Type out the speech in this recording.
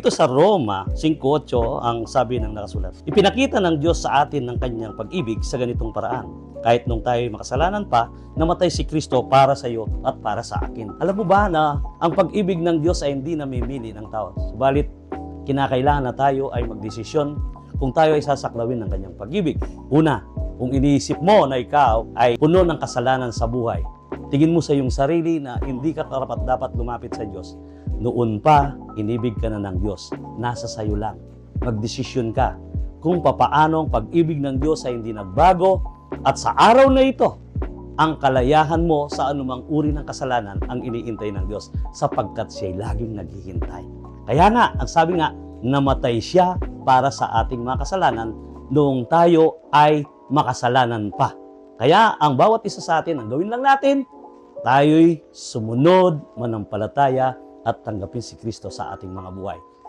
Ito sa Roma 5:8 ang sabi ng nakasulat. Ipinakita ng Diyos sa atin ng kanyang pag-ibig sa ganitong paraan. Kahit nung tayo makasalanan pa, namatay si Kristo para sa iyo at para sa akin. Alam mo ba na ang pag-ibig ng Diyos ay hindi namimili ng tao? Subalit, kinakailangan na tayo ay magdesisyon kung tayo ay sasaklawin ng kanyang pag-ibig. Una, kung iniisip mo na ikaw ay puno ng kasalanan sa buhay, tingin mo sa iyong sarili na hindi ka karapat-dapat lumapit sa Diyos. Noon pa, inibig ka na ng Diyos. Nasa sayo lang. Magdesisyon ka kung papaano ang pag-ibig ng Diyos ay hindi nagbago at sa araw na ito, ang kalayahan mo sa anumang uri ng kasalanan ang iniintay ng Diyos sapagkat siya'y laging naghihintay. Kaya nga, ang sabi nga, namatay siya para sa ating mga kasalanan noong tayo ay makasalanan pa. Kaya ang bawat isa sa atin, ang gawin lang natin, tayo'y sumunod, manampalataya, at tanggapin si Kristo sa ating mga buhay.